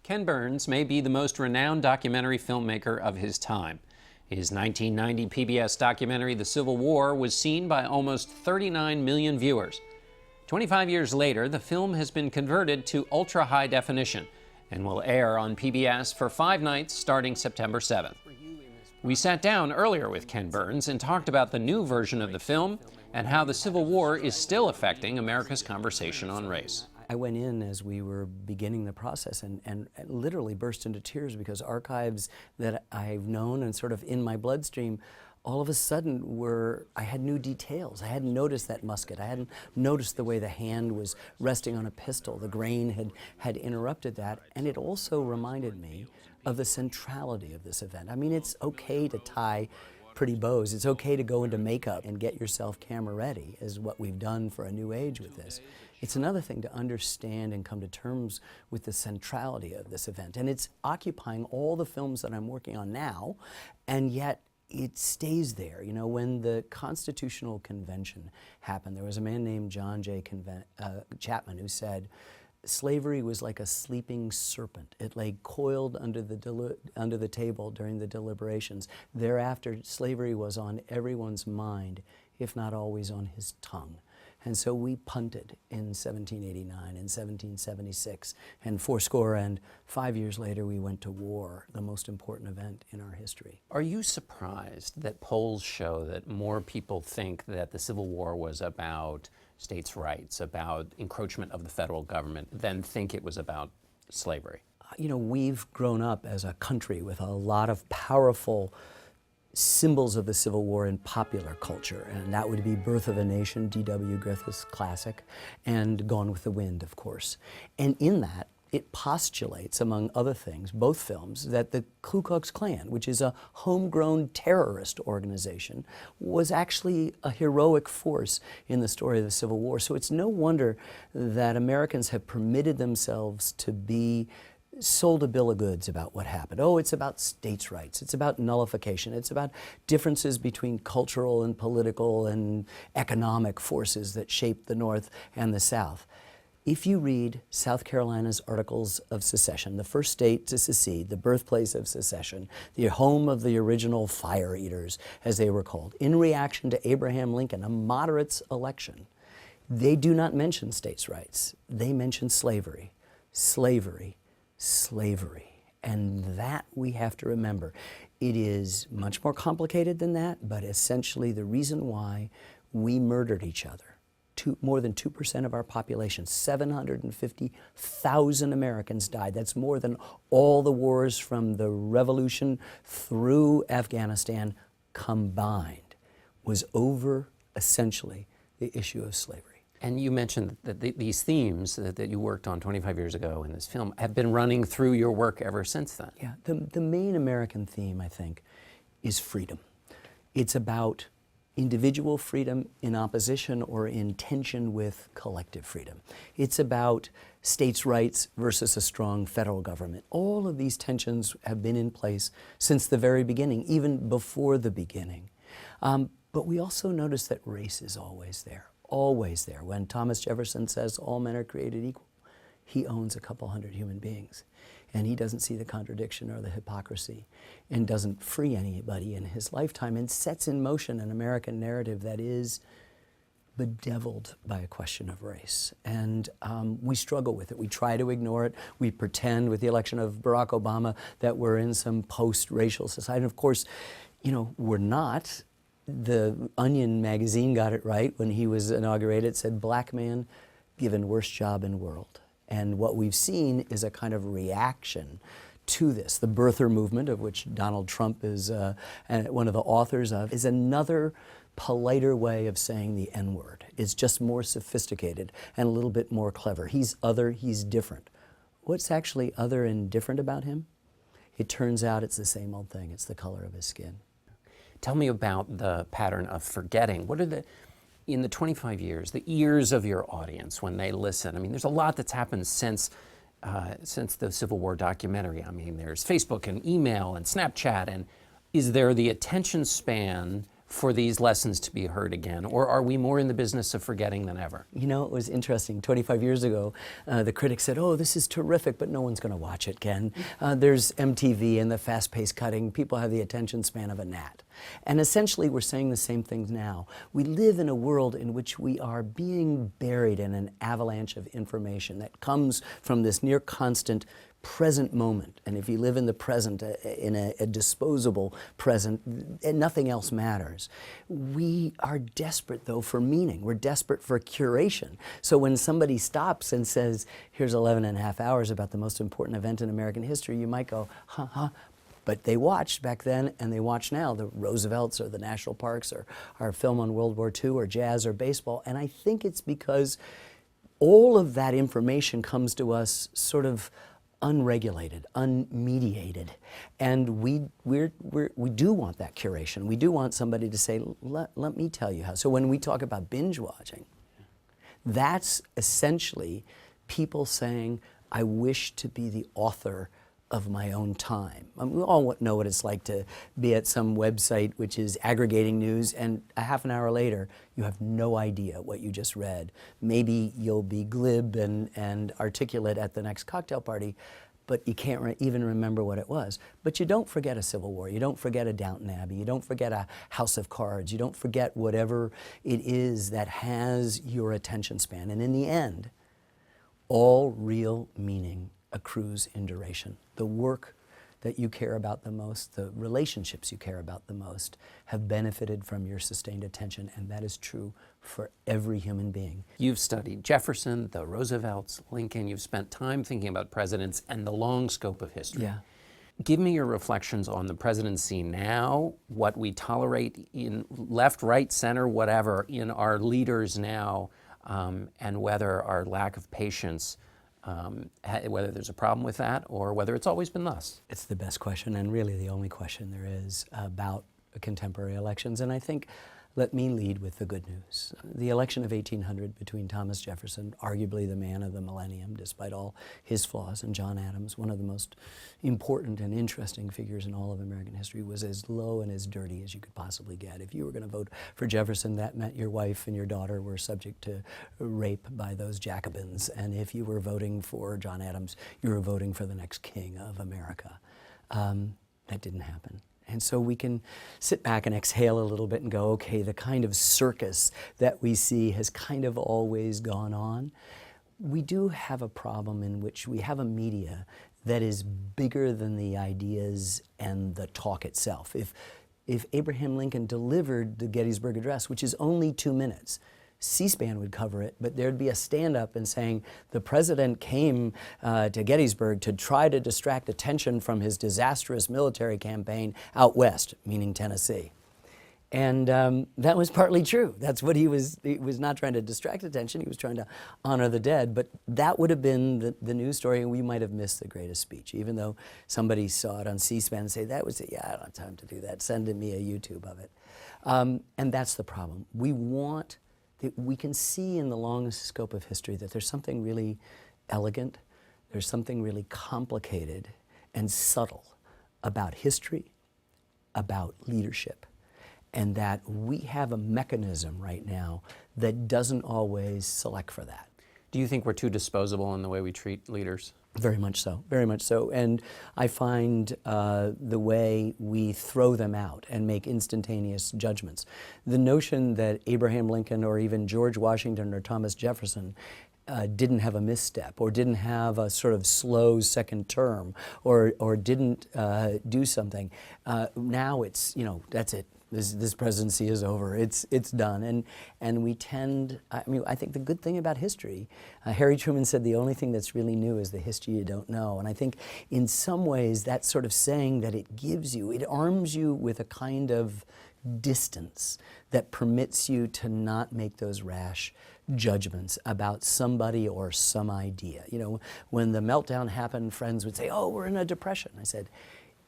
Ken Burns may be the most renowned documentary filmmaker of his time. His 1990 PBS documentary, The Civil War, was seen by almost 39 million viewers. 25 years later, the film has been converted to ultra-high definition and will air on PBS for 5 nights starting September 7th. We sat down earlier with Ken Burns and talked about the new version of the film and how the Civil War is still affecting America's conversation on race. I went in as we were beginning the process and literally burst into tears because archives that I've known and sort of in my bloodstream all of a sudden I had new details. I hadn't noticed that musket. I hadn't noticed the way the hand was resting on a pistol. The grain had interrupted that, and it also reminded me of the centrality of this event. I mean, it's okay to tie pretty bows. It's okay to go into makeup and get yourself camera ready, is what we've done for A New Age with this. It's another thing to understand and come to terms with the centrality of this event. And it's occupying all the films that I'm working on now, and yet it stays there. You know, when the Constitutional Convention happened, there was a man named John J. Chapman who said, slavery was like a sleeping serpent. It lay coiled under the table during the deliberations. Thereafter, slavery was on everyone's mind, if not always on his tongue. And so we punted in 1789 and 1776, and 5 years later we went to war, the most important event in our history. Are you surprised that polls show that more people think that the Civil War was about states' rights, about encroachment of the federal government, than think it was about slavery? You know, we've grown up as a country with a lot of powerful symbols of the Civil War in popular culture, and that would be Birth of a Nation, D.W. Griffith's classic, and Gone with the Wind, of course. And in that, it postulates, among other things, both films, that the Ku Klux Klan, which is a homegrown terrorist organization, was actually a heroic force in the story of the Civil War. So it's no wonder that Americans have permitted themselves to be sold a bill of goods about what happened. Oh, it's about states' rights, it's about nullification, it's about differences between cultural and political and economic forces that shaped the North and the South. If you read South Carolina's Articles of Secession, the first state to secede, the birthplace of secession, the home of the original fire eaters, as they were called, in reaction to Abraham Lincoln, a moderate's election, they do not mention states' rights. They mention slavery, slavery, slavery. And that we have to remember. It is much more complicated than that, but essentially the reason why we murdered each other. More than 2% of our population, 750,000 Americans died. That's more than all the wars from the Revolution through Afghanistan combined, was over, essentially, the issue of slavery. And you mentioned that these themes that you worked on 25 years ago in this film have been running through your work ever since then. Yeah, the main American theme, I think, is freedom. It's about individual freedom in opposition or in tension with collective freedom. It's about states' rights versus a strong federal government. All of these tensions have been in place since the very beginning, even before the beginning. But we also notice that race is always there. Always there. When Thomas Jefferson says all men are created equal, he owns a couple hundred human beings. And he doesn't see the contradiction or the hypocrisy and doesn't free anybody in his lifetime and sets in motion an American narrative that is bedeviled by a question of race. And we struggle with it. We try to ignore it. We pretend with the election of Barack Obama that we're in some post-racial society. And of course, you know, we're not. The Onion magazine got it right when he was inaugurated. It said, "Black man given worst job in world." And what we've seen is a kind of reaction to this. The birther movement, of which Donald Trump is one of the authors of, is another politer way of saying the N-word. It's just more sophisticated and a little bit more clever. He's other, he's different. What's actually other and different about him? It turns out it's the same old thing. It's the color of his skin. Tell me about the pattern of forgetting. What are in the 25 years, the ears of your audience when they listen? I mean, there's a lot that's happened since the Civil War documentary. I mean, there's Facebook and email and Snapchat, and is there the attention span for these lessons to be heard again? Or are we more in the business of forgetting than ever? You know, it was interesting. 25 years ago, the critics said, oh, this is terrific, but no one's going to watch it, Ken. There's MTV and the fast-paced cutting. People have the attention span of a gnat. And essentially, we're saying the same things now. We live in a world in which we are being buried in an avalanche of information that comes from this near constant present moment. And if you live in the present, in a disposable present, nothing else matters. We are desperate, though, for meaning. We're desperate for curation. So when somebody stops and says, here's 11 and a half hours about the most important event in American history, you might go, huh. But they watched back then and they watch now, the Roosevelts or the national parks or our film on World War II or jazz or baseball. And I think it's because all of that information comes to us sort of unregulated, unmediated. And we do want that curation. We do want somebody to say, let me tell you how. So when we talk about binge watching, that's essentially people saying, I wish to be the author of my own time. I mean, we all know what it's like to be at some website which is aggregating news, and a half an hour later, you have no idea what you just read. Maybe you'll be glib and articulate at the next cocktail party, but you can't even remember what it was. But you don't forget a Civil War. You don't forget a Downton Abbey. You don't forget a House of Cards. You don't forget whatever it is that has your attention span. And in the end, all real meaning accrues in duration. The work that you care about the most, the relationships you care about the most, have benefited from your sustained attention, and that is true for every human being. You've studied Jefferson, the Roosevelts, Lincoln. You've spent time thinking about presidents and the long scope of history. Yeah. Give me your reflections on the presidency now, what we tolerate in left, right, center, whatever, in our leaders now, and whether our lack of patience, whether there's a problem with that or whether it's always been thus. It's the best question and really the only question there is about contemporary elections. And I think, let me lead with the good news. The election of 1800 between Thomas Jefferson, arguably the man of the millennium, despite all his flaws, and John Adams, one of the most important and interesting figures in all of American history, was as low and as dirty as you could possibly get. If you were going to vote for Jefferson, that meant your wife and your daughter were subject to rape by those Jacobins. And if you were voting for John Adams, you were voting for the next king of America. That didn't happen. And so we can sit back and exhale a little bit and go, okay, the kind of circus that we see has kind of always gone on. We do have a problem in which we have a media that is bigger than the ideas and the talk itself. If Abraham Lincoln delivered the Gettysburg Address, which is only 2 minutes, C-SPAN would cover it, but there'd be a stand-up and saying the president came to Gettysburg to try to distract attention from his disastrous military campaign out west, meaning Tennessee. And that was partly true. That's what he was not trying to distract attention, he was trying to honor the dead, but that would have been the news story, and we might have missed the greatest speech, even though somebody saw it on C-SPAN and say, that was it, yeah, I don't have time to do that, send me a YouTube of it. And that's the problem. We can see in the long scope of history that there's something really elegant, there's something really complicated and subtle about history, about leadership, and that we have a mechanism right now that doesn't always select for that. Do you think we're too disposable in the way we treat leaders? Very much so, very much so. And I find the way we throw them out and make instantaneous judgments. The notion that Abraham Lincoln or even George Washington or Thomas Jefferson didn't have a misstep or didn't have a sort of slow second term or didn't do something, now it's, that's it. This presidency is over. It's done. And we tend, I think the good thing about history, Harry Truman said the only thing that's really new is the history you don't know. And I think in some ways that sort of saying that it gives you, it arms you with a kind of distance that permits you to not make those rash judgments about somebody or some idea. When the meltdown happened, friends would say, oh, we're in a depression. I said,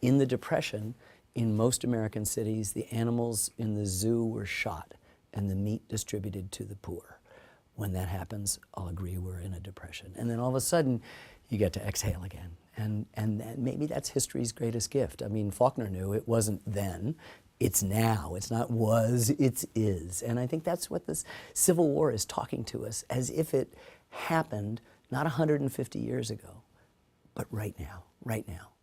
in the depression, in most American cities, the animals in the zoo were shot and the meat distributed to the poor. When that happens, I'll agree we're in a depression. And then all of a sudden, you get to exhale again. maybe that's history's greatest gift. I mean, Faulkner knew it wasn't then, it's now. It's not was, it's is. And I think that's what this Civil War is talking to us, as if it happened not 150 years ago, but right now, right now.